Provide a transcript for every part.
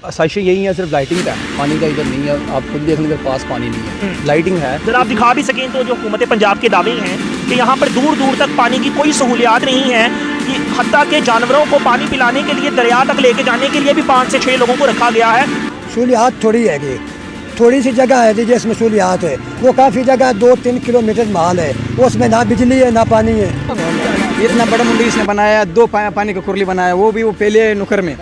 आसाइशें यही है, सिर्फ लाइटिंग का है, पानी का इधर नहीं है। आप खुद देख लें, पास पानी नहीं है, लाइटिंग है। जरा आप दिखा भी सकें तो जो हुकूमत पंजाब के दावे हैं कि यहाँ पर दूर दूर तक पानी की कोई सहूलियात नहीं है, कि हत्ता के जानवरों को पानी पिलाने के लिए दरिया तक लेके जाने के लिए भी 5 से 6 लोगों को रखा गया है। सहूलियात थोड़ी है कि थोड़ी सी जगह है जी जिसमें सहूलियात है, वो काफ़ी जगह 2-3 किलोमीटर माल है, उसमें ना बिजली है ना पानी है। इतना बड़ा मुंडी इसने बनाया, 2 पानी का कुरली बनाया, वो भी वो पहले नुकर में।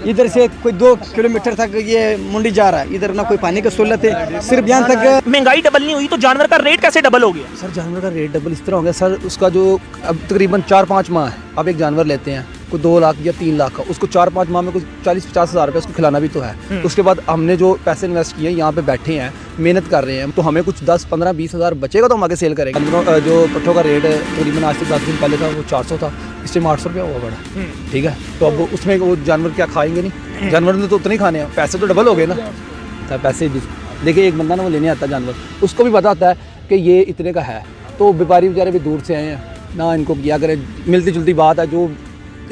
इधर से कोई 2 किलोमीटर तक ये मुंडी जा रहा है, इधर ना कोई पानी की सहूलत है, सिर्फ यहाँ तक। महंगाई डबल नहीं हुई तो जानवर का रेट कैसे डबल हो गया? सर जानवर का रेट डबल इस तरह हो गया सर, उसका जो अब तकरीबन 4-5 माह है, आप एक जानवर लेते हैं कोई 2 लाख या 3 लाख का, उसको 4-5 माह में कुछ 40-50 हज़ार रुपये उसको खिलाना भी तो है। तो उसके बाद हमने जो पैसे इन्वेस्ट किए यहाँ पे बैठे हैं, मेहनत कर रहे हैं, तो हमें कुछ 10-15-20 हज़ार बचेगा तो हम आगे सेल करेंगे। जो पट्ठों का रेट तकरीबन आज से 10 दिन पहले था वो 400 था, इस टाइम 800 रुपया हुआ बड़ा। ठीक है, तो अब उसमें वो जानवर क्या खाएंगे नहीं, जानवर ने तो उतने ही खाने हैं, पैसे तो डबल हो गए ना। पैसे भी देखिए, एक बंदा ना वो लेने आता जानवर, उसको भी पता होता है कि ये इतने का है, तो व्यापारी बेचारे भी दूर से आए हैं ना, इनको किया करें, मिलती जुलती बात है, जो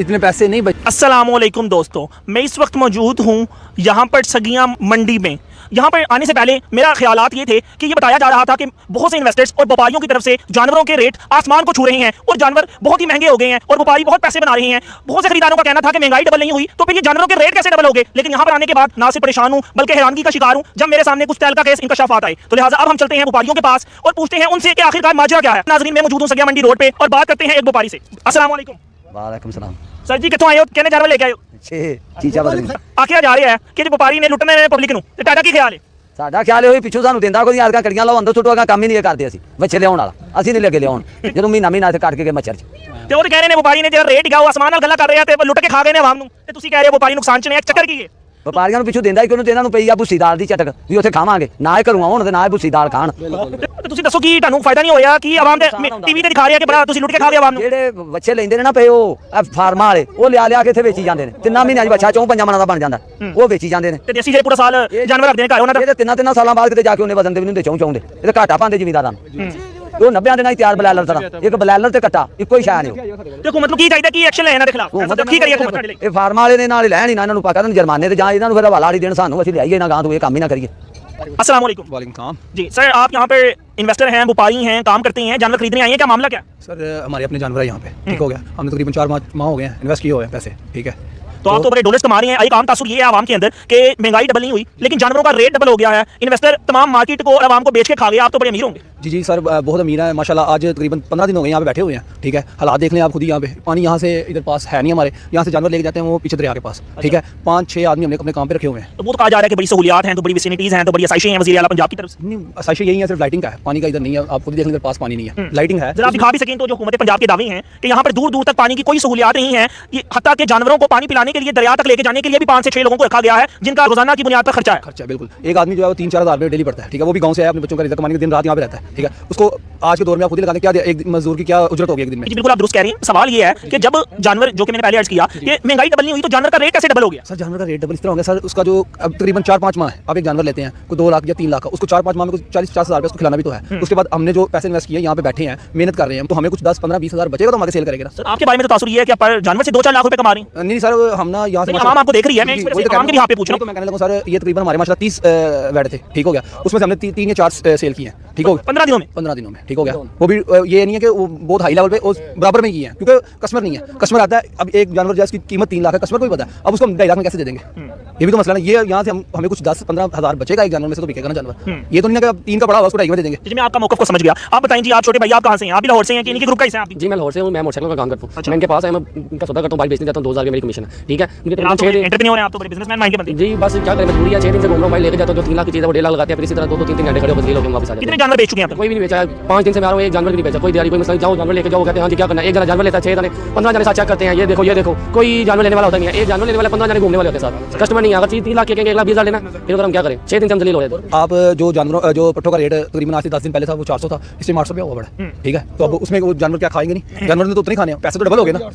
इतने पैसे नहीं बच। अस्सलामुअलैकुम दोस्तों, मैं इस वक्त मौजूद हूँ यहाँ पर सगियाँ मंडी में। यहाँ पर आने से पहले मेरा ख्यालात ये थे कि ये बताया जा रहा था कि बहुत से इन्वेस्टर्स और व्यापारियों की तरफ से जानवरों के रेट आसमान को छू रहे हैं और जानवर बहुत ही महंगे हो गए हैं और व्यापारी बहुत पैसे बना रहे हैं। बहुत से खरीदारों का कहना था कि महंगाई डबल नहीं हुई तो फिर ये जानवरों के रेट कैसे डबल हो गए। लेकिन यहाँ पर आने के बाद ना सिर्फ परेशान हूँ बल्कि हैरानगी का शिकार हूँ जब मेरे सामने कुछ तहलका केस इंकशाफात आए। तो लिहाजा अब हम चलते हैं व्यापारियों के पास और पूछते हैं उनसे कि आखिरकार माजरा क्या है। नाज़रीन, मैं मौजूद हूँ सगिया मंडी रोड पे और बात करते हैं एक व्यापारी से। अस्सलाम वालेकुम। वालेकुम सलाम। सर जी कितों आए हो, कहने जानवर लेके आए हो? चीजा बदल आखिर जा रहा है कि व्यापारी ने लुटने पब्लिक ਨੂੰ ਤੇ ਤੁਹਾਡਾ ਕੀ ਖਿਆਲ ਹੈ? ਸਾਡਾ ਖਿਆਲ ਇਹ ਹੋਈ ਪਿੱਛੋਂ ਸਾਨੂੰ ਦਿੰਦਾ ਕੋਈ ਆਦਗਾ ਕੜੀਆਂ ਲਾਓ ਅੰਦਰ ਸੁੱਟੋ, ਕੰਮ ਹੀ ਨਹੀਂ ਕਰਦੇ ਅਸੀਂ ਬੱਚੇ ਲਿਆਉਣ ਵਾਲਾ, ਅਸੀਂ ਨਹੀਂ ਲੱਗੇ ਲਿਆਉਣ ਜਦੋਂ ਮਹੀਨਾ ਇੱਥੇ ਕੱਟ ਕੇ ਗਏ ਮੱਛਰ 'ਚ। ਤੇ ਉਹ ਕਹਿ ਰਹੇ ਨੇ ਵਪਾਰੀ ਨੇ ਜਿਹੜਾ ਰੇਟ ਗਾ ਉਹ ਆਸਮਾਨ ਨਾਲ ਗੱਲਾਂ ਕਰ ਰਿਹਾ ਤੇ ਲੁੱਟ ਕੇ ਖਾ ਗਏ ਨੇ ਆਵਾਮ ਨੂੰ, ਤੇ ਤੁਸੀਂ ਕਹਿ ਰਹੇ ਹੋ ਵਪਾਰੀ ਨੁਕਸਾਨ 'ਚ ਨੇ। ਚੱਕਰ ਕੀ ਹੈ? ਵਪਾਰੀਆਂ ਨੂੰ ਪਿੱਛੋਂ ਦਿੰਦਾ ਹੀ ਕਿਉਂ, ਇਹਨਾਂ ਨੂੰ ਪਈ ਆ ਭੁੱਸੀ ਦਾਲ ਦੀ ਚਟਕ ਵੀ ਉੱਥੇ ਖਾਵਾਂਗੇ, ਨਾ ਹੀ ਘਰੋਂ ਆਉਣ ਤੇ ਨਾ ਹੀ ਭੁੱਸੀ ਦਾਲ ਖਾਣ। ਤੇ ਤੁਸੀਂ ਦੱਸੋ ਕੀ ਤੁਹਾਨੂੰ ਫਾਇਦਾ ਨਹੀਂ ਹੋਇਆ ਕਿ ਆਵਾਮ ਦੇ ਟੀਵੀ ਤੇ ਦਿਖਾ ਰਿਹਾ ਕਿ ਬੜਾ ਤੁਸੀਂ ਲੁੱਟ ਕੇ ਖਾ ਗਏ ਆਵਾਮ ਨੂੰ? ਜਿਹੜੇ ਬੱਚੇ ਲੈਂਦੇ ਨੇ ਨਾ ਪਏ ਉਹ ਫਾਰਮਾਂ ਵਾਲੇ, ਉਹ ਲਿਆ ਕੇ ਇੱਥੇ ਵੇਚੀ ਜਾਂਦੇ ਨੇ। 3 ਮਹੀਨਿਆਂ 'ਚ ਬੱਚਾ 4-5 ਮਣਾਂ ਦਾ ਬਣ ਜਾਂਦਾ, ਉਹ ਵੇਚੀ ਜਾਂਦੇ ਨੇ। ਤੇ ਦੇਸੀ ਜਿਹੜੇ ਪੂਰਾ ਸਾਲ ਜਾਨਵਰ ਰੱਖਦੇ ਨੇ ਘਰ ਉਹਨਾਂ ਦਾ, ਇਹ 3 ਸਾਲਾਂ ਬਾਅਦ ਕਿਤੇ ਜਾ ਕੇ ਉਹਨੇ ਵਜ਼ਨ ਦੇ ਵੀ ਨਹੀਂ ਹੁੰਦੇ, ਚੌਂ ਦੇ ਇਹ ਘਾਟਾ ਪਾਉਂਦੇ ਜ਼ਿਮੀਂਦਾਰਾਂ ਨੂੰ। ਉਹ 90 ਦੇ ਨਾਲ ਤਿਆਰ ਬਲੈਲਰ ਤਰ੍ਹਾਂ, ਇੱਕ ਬਲੈਲਰ ਤੇ ਕੱਟਾ ਇੱਕੋ ਹੀ ਸ਼ਾਨ ਹੈ। ਦੇਖੋ ਮਤਲਬ ਕੀ ਚਾਹੀਦਾ, ਕੀ ਐਕਸ਼ਨ ਲੈ ਇਹਨਾਂ ਦੇ ਖਿਲਾਫ, ਕੀ ਕਰੀਏ ਹੁਕੂਮਤ ਸਾਡੇ ਲਈ? ਇਹ ਫਾਰਮਾਂ ਵਾਲੇ ਨੇ ਨਾਲ ਹੀ ਲੈਣ ਹੀ ਨਾ, ਇਹਨਾਂ ਨੂੰ ਪਾ ਕਰਨ ਜੁਰਮਾਨੇ ਤੇ ਜਾਂ ਇਹਨਾਂ ਨੂੰ ਫਿਰ ਹਵਾਲਾ ਦੇਣ ਸਾਨੂੰ, ਅਸੀਂ ਲਿਆਈਏ ਨਾ ਗਾਂ ਤੋਂ ਇਹ ਕੰਮ ਹੀ ਨਾ ਕਰੀਏ। अस्सलाम वालेकुम। वालेकुम सलाम जी सर, आप यहाँ पे इन्वेस्टर हैं, व्यापारी हैं, काम करते हैं, जानवर खरीदने आए हैं, क्या मामला क्या? सर हमारे अपने जानवर है यहाँ पे, ठीक हो गया, हमने तकरीबन 4 माह हो गए हैं इन्वेस्ट किए हुए हैं पैसे। ठीक है, तो आप तो बड़े डॉलर्स कमा रहे हैं। एक आम तासुर ये है आवाम के अंदर कि महंगाई डबल नहीं हुई लेकिन जानवरों का रेट डबल हो गया है। इन्वेस्टर तमाम मार्केट को और आवाम को बेच के खा गया। आप तो बड़े अमीर होंगे। जी सर, बहुत अमीर है माशाल्लाह। आज तकरीबन 15 दिन हो गए यहाँ पे बैठे हुए हैं। ठीक है, हालात देख लें आप खुद ही, यहाँ पे पानी यहाँ से इधर पास है नहीं, हमारे यहाँ से जानवर लेके जाते हैं वो पीछे दरिया के पास। ठीक है, 5-6 आदमी हमने अपने काम पे रखे हुए हैं। तो वो तो कहा जा रहा है कि बड़ी सहूलियात हैं, तो बड़ी फैसिलिटीज हैं, तो बड़ी आसाइशें हैं वज़ीर आला पंजाब की तरफ से। नहीं, आसाइशें यही है, सिर्फ लाइटिंग का है, पानी का इधर नहीं है। आप खुद देख लें, इधर पास पानी नहीं है, लाइटिंग है। जरा आप दिखा भी सकें तो जो हुकूमत पंजाब के दावे हैं कि यहाँ पर दूर दूर तक पानी की कोई सहूलियात नहीं है, कि हत्ता के जानवरों को पानी पिलाने के लिए दरिया तक लेके जाने के लिए भी 5 से 6 लोगों को रखा गया है जिनका रोजाना की बुनियाद पर खर्चा है। खर्चा बिल्कुल, एक आदमी जो है वो 3-4 हज़ार रुपये डेली पड़ता है। ठीक है, वो भी गांव से आया, अपने बच्चों का रिज़्क कमाने के दिन रात यहाँ पे रहता है। ठीक है, उसको आज के दौर में आप खुद ही लगा दें, क्या एक मजदूर की क्या उजरत होगी एक दिन में। जी बिल्कुल, आप दुरुस्त कह रही हैं। सवाल ये है कि जब जानवर, जो कि मैंने पहले अर्ज किया कि महंगाई डबल नहीं हुई तो जानवर का रेट कैसे डबल हो गया? सर जानवर का रेट डबल इस तरह हो गया सर, उसका जो अब तकरीबन 4-5 माह है, आप एक जानवर लेते हैं कोई 2 लाख या 3 लाख का, उसको 4-5 माह में कुछ 40-50 हज़ार रुपये उसको खिलाना भी तो है। उसके बाद हमने जो पैसे इन्वेस्ट किए यहाँ पे बैठे हैं, मेहनत कर रहे हैं, तो हमें कुछ 10-15-20 हज़ार बचेगा तो हम आगे सेल करेंगे ना। सर आपके बारे में तो तासुर ये है कि आप जानवर से 2-4 लाख रुपए कमा रहे हैं। नहीं सर, हम ना यहाँ से आवाम आपको देख रही है, मैं इस वजह से आवाम के भी यहाँ पे पूछ रहा हूँ। तो मैं कहने लगा सर, ये तकरीबन हमारे माशाल्लाह 30 वैड थे। ठीक हो गया, उसमें से हमने 3 या 4 सेल किए हैं। ठीक हो गया, 15 दिनों में। 15 दिनों में। ठीक हो गया, वो भी ये नहीं है कि वो बहुत हाई लेवल पे बराबर में किए हैं, क्योंकि कस्टमर नहीं है। कस्टमर आता है, अब एक जानवर जिसकी कीमत 3 लाख है, कस्टमर को भी पता है, अब उसको हम 2.5 लाख में कैसे दे देंगे? ये भी तो मसला है। ये यहाँ से हमें कुछ 10-15 हज़ार बचेगा एक जानवर में से, तो बिकेगा ना जानवर। ये तो नहीं है कि अब 3 का पड़ा हुआ उसको 2.5 में दे देंगे। जी मैं आपका मौक़िफ़ को समझ गया। आप बताएं जी, आप छोटे भाई, आप कहाँ से हैं? आप भी लाहौर से हैं कि इनके ग्रुप का हिस्सा हैं आप भी? जी मैं लाहौर से हूँ, मैं मोटरसाइकिल का काम करता हूँ। मैं इनके पास है, मैं इनका सौदा करता हूँ, बाइक बेचने जाता हूँ, 2000 की मेरी कमीशन है। ठीक है, मुझे आप तो एंटरप्रेन्योर हैं, आप तो बड़े बिजनेसमैन माइंड के बनते हैं। जी बस क्या करें, मजबूरी है। 6 दिन से घूम रहा हूँ, भाई लेके जाता हूँ, जो 3 लाख की चीज़ है वो 1.5 लाख लगाते हैं, फिर इसी तरह 2-3 घंटे खड़े होकर ये लोग वापस आ जाते हैं। कितने जानवर बेच चुके हैं? कोई भी नहीं बेचा, 5 दिन से मैं आ रहा हूँ, एक जानवर भी नहीं बेचा। कोई दिहाड़ी कोई मसला, जाओ जानवर लेके जाओ, कहते हैं हाँ जी क्या करना है। एक जना जानवर लेता है, 6 जने 15 जने साथ चेक करते हैं, ये देखो कोई जानवर लेने वाला होता नहीं है। एक जानवर लेने वाला 15 जने घूमने वाले होते हैं साथ, कस्टमर नहीं है। अगर 3 लाख के 1,20,000 लेना, फिर अगर हम क्या करें, 6 दिन से हम जलील हो रहे। आप जो जानवरों जो पट्ठों का रेट तकरीबन आज से 10 दिन पहले था वो 400 था, इस टाइम 800 रुपया हुआ बड़ा। ठीक है, तो अब उसमें वो जानवर क्या खाएंगे नहीं, जानवर ने तो उतने ही खाने हैं, पैसे तो डबल हो गए ना।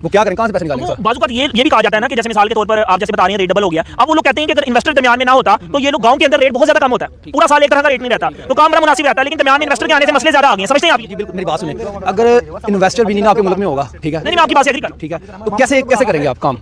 वो क्या करें, कहाँ से पैसे निकालेंगे सर? बाजू का ये भी कहा जाता है ना कि जैसे मिसाल के तौर पर आप जैसे बता रहे हैं रेट डबल हो गया, अब वो लोग कहते हैं कि अगर इन्वेस्टर दरमियान में ना होता तो ये लोग गांव के अंदर रेट बहुत ज्यादा कम होता है, पूरा साल एक तरह का रेट नहीं रहता, तो काम बड़ा मुनासिब रहता है, लेकिन दरमियान में इन्वेस्टर के आने से मसले ज्यादा आ गए। समझते हैं आप? जी बिल्कुल, मेरी बात सुनिए, अगर इन्वेस्टर भी नहीं ना आपके मुल्क में होगा, ठीक है, नहीं मैं आपकी बात से एग्री कर, ठीक है, तो कैसे कैसे करेंगे आप काम?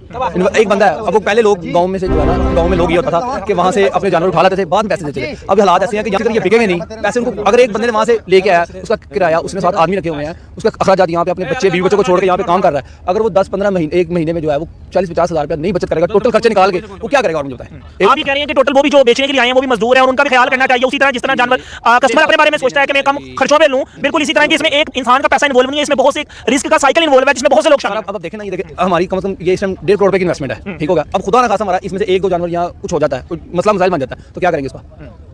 एक बंदा है, अब वो पहले लोग गांव में से जो है ना, गांव में लोग ये होता था कि वहाँ से अपने जानवर उठा लेते थे, बाद में पैसे देते थे। अब हालात ऐसे हैं कि यहाँ से ये बिकेंगे नहीं पैसे उनको, अगर एक बंदे ने वहाँ से लेके आया, उसका किराया, उसने 7 आदमी रखे हुए हैं, उसका अखराजात यहाँ पे अपने बच्चे बीवी बच्चों को छोड़ के यहाँ पे काम कर रहा है, अगर वो 10-15 महीने, एक महीने में जो है वो 40-50 हज़ार रुपया नहीं बचत करेगा, टोटल खर्चे निकाल के, वो क्या करेगा? और मुझे बताएं। आप ये कह रहे हैं कि टोटल वो भी जो बेचने के लिए आए हैं वो भी मजदूर है और उनका भी ख्याल करना चाहिए, उसी तरह जिस तरह जानवर कस्टमर अपने बारे में सोचता है कि मैं कम खर्चों में लूं, बिल्कुल इसी तरह कि इसमें एक इंसान का पैसा इन्वॉल्व नहीं है, इसमें बहुत से रिस्क का साइकिल इन्वॉल्व है जिसमें बहुत से लोग शामिल हैं। अब देखें ना, ये देखें हमारी कम से कम ये इस टाइम 1.5 करोड़ रुपए की इन्वेस्टमेंट है, ठीक होगा, अब खुदा ना खासा हमारा इसमें से 1-2 जानवर यहाँ कुछ हो जाता है, कोई मसला मसाइल बन जाता है, तो क्या करेंगे इसका?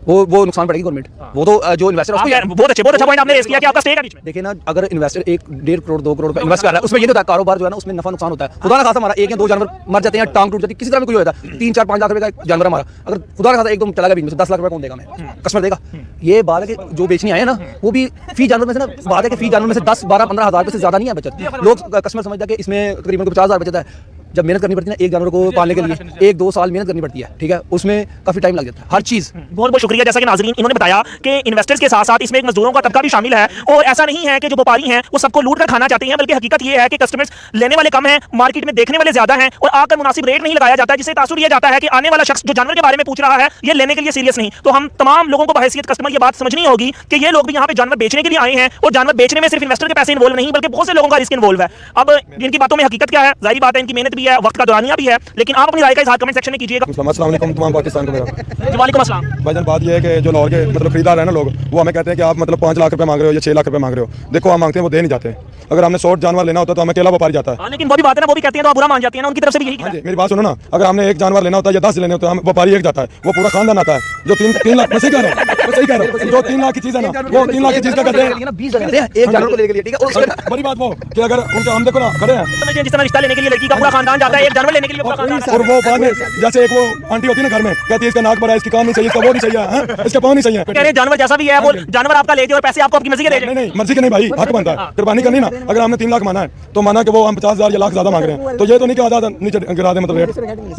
वो नुकसान पड़ेगी गवर्नमेंट, वो तो जो इन्वेस्टर है उसको। बहुत अच्छा पॉइंट आपने रेज किया कि आपका स्टेक है बीच में। देखिए ना, अगर इन्वेस्टर 1-1.5 करोड़ 2 करोड़ रुपए इन्वेस्ट कर रहा है, उसमें ये नहीं होता कारोबार जो है ना उसमें नफा नुकसान होता है। खुदा ना खासा हमारा 1 या 2 जानवर मर जाते हैं, टांग टूट जाती है, किसी तरह में कोई हो जाता है, 3-4-5 लाख रुपए का जानवर हमारा, अगर खुदा ना खासा एकदम चला गया बीच में से 10 लाख रुपए कौन देगा? हमें कस्टमर देगा। ये बात है कि जो बेचने आए हैं ना, वो भी फी जानवर में से ना, बात है कि फी जानवर में से 10-12-15 हज़ार रुपए से ज्यादा नहीं है बचत। लोग कस्टमर समझता है कि इसमें तकरीबन 50 हज़ार बचत है। जब मेहनत करनी पड़ती है ना एक जानवर को पालने के लिए, 1-2 साल मेहनत करनी पड़ती है, ठीक है, उसमें काफी टाइम लग जाता है हर चीज। बहुत बहुत शुक्रिया। जैसा कि नाज़रीन इन्होंने बताया कि इन्वेस्टर्स के साथ साथ इसमें एक मजदूरों का तबका भी शामिल है, और ऐसा नहीं है कि जो व्यापारी हैं वो सबको लूट कर खाना चाहते हैं, बल्कि हकीकत ये है कि कस्टमर्स लेने वाले कम हैं, मार्केट में देखने वाले ज्यादा हैं, और आकर मुनासिब रेट नहीं लगाया जाता, जिससे तासुर ये जाता है कि आने वाला शख्स जो जानवर के बारे में पूछ रहा है ये लेने के लिए सीरियस नहीं। तो हम तमाम लोगों को बहैसियत कस्टमर ये बात समझनी होगी कि ये लोग भी यहाँ पे जानवर बेचने के लिए आए हैं, और जानवर बेचने में सिर्फ इन्वेस्टर के पैसे इन्वॉल्व नहीं बल्कि बहुत से लोगों का रिस्क इन्वॉल्व है। अब जिनकी बातों में हकीकत क्या है, जाहिर बात है इनकी मेहनत भी है, वक्त का दौरानिया भी है, लेकिन आप अपनी राय का इज़हार कमेंट सेक्शन में कीजिएगा। अस्सलाम वालेकुम तमाम पाकिस्तान को मेरा। वालेकुम अस्सलाम। भाईजान बात ये है कि जो लाहौर के मतलब खरीदार है ना लोग, वो हमें कहते हैं कि आप मतलब 5 लाख रुपए मांग रहे हो या 6 लाख रुपए मांग रहे हो। देखो हम मांगते हैं वो दे नहीं जाते। अगर हमने 100 जानवर लेना होता तो हमें अकेला व्यापारी जाता है। लेकिन वो भी बात है ना, वो भी कहती है तो आप बुरा मान जाती है ना, उनकी तरफ से भी यही हाँ जी, मेरी बात सुनो ना, अगर हमने 1 जानवर लेना होता है या 10 लेने होते हैं, हम व्यापारी एक जाता है, वो पूरा खानदान आता है। जो 3 लाख, मैं सही कह रहा हूँ, जो 3 लाख की चीज़ है ना, वो 3 लाख की चीज़ का करते हैं 20 जानवर हैं एक जानवर को लेने के लिए, ठीक है। बड़ी बात वो कि अगर उनके हम देखो ना खड़े हैं, तो जिस तरह रिश्ता लेने के लिए लड़की का पूरा खानदान जाता है, एक जानवर लेने के लिए पूरा खानदान। और वो बाद में जैसे एक वो आंटी होती है ना घर में, कहती है इसका नाक बड़ा है, इसकी कान नहीं चाहिए, इसका वो नहीं चाहिए, इसका पाँव नहीं चाहिए। कह रहे जानवर जैसा भी है वो जानवर आपका ले जाए और पैसे आपको आपकी मर्जी के दे जाए। नहीं मर्जी के नहीं भाई, हक बनता है, कुर्बानी करनी ना। अगर हमने 3 लाख माना है तो माना कि वो हम 50,000 या लाख ज्यादा मांग रहे हैं, तो ये तो नहीं कि आधा नीचे गिरा दे मतलब रेट,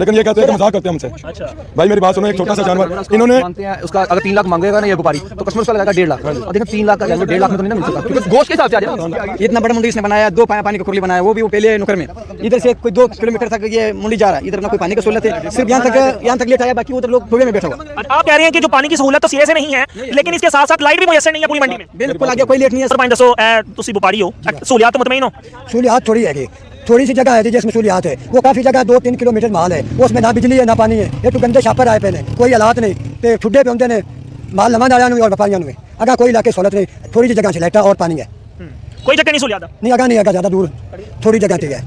लेकिन ये कहते हैं कि मजाक करते हैं हमसे। भाई मेरी बात सुनो, एक छोटा सा जानवर इन्होंने मानते हैं उसका, अगर 3 लाख मांगेगा ना ये व्यापारी, तो कस्टमर उसका लगाएगा 1.5 लाख। और देखो 3 लाख का जानवर 1.5 लाख में तो नहीं ना मिल सकता, क्योंकि गोश्त के हिसाब से आ जाएगा। इतना बड़ा मुंडी इसने बनाया, 2 पानी का कुरली बनाया, वो भी वो पहले नुकर में, इधर से कोई 2 किलोमीटर तक ये मुंडी जा रहा है, इधर ना कोई पानी की सहूलत है, सिर्फ यहाँ तक लेट आया, बाकी उधर लोग धोबे में बैठा हुआ। आप कह रहे हैं कि जो पानी की सहूलत तो सिरे से नहीं है, लेकिन इसके साथ साथ लाइट भी मुयसर नहीं है पूरी मंडी में। बिल्कुल आगे कोई लेट नहीं है। सरपंच दसो तुसी व्यापारी हो, सहूलियात तो मुतमईन हो? सहूलियात थोड़ी है, थोड़ी सी जगह है जिसमें सहूलियात है, वो काफ़ी जगह 2-3 किलोमीटर माल है, उसमें ना बिजली है ना पानी है, ये तो गंदे छापर आए पे ने, कोई हालात नहीं, तो ठुड्डे पे होंगे ने माल नवा डाला और व्यापारियों में अगर कोई इलाके सहूलत नहीं, थोड़ी सी जगह से लाइट और पानी है, कोई जगह नहीं सहूलियात नहीं अगा नहीं अगा ज़्यादा दूर थोड़ी जगह थी है।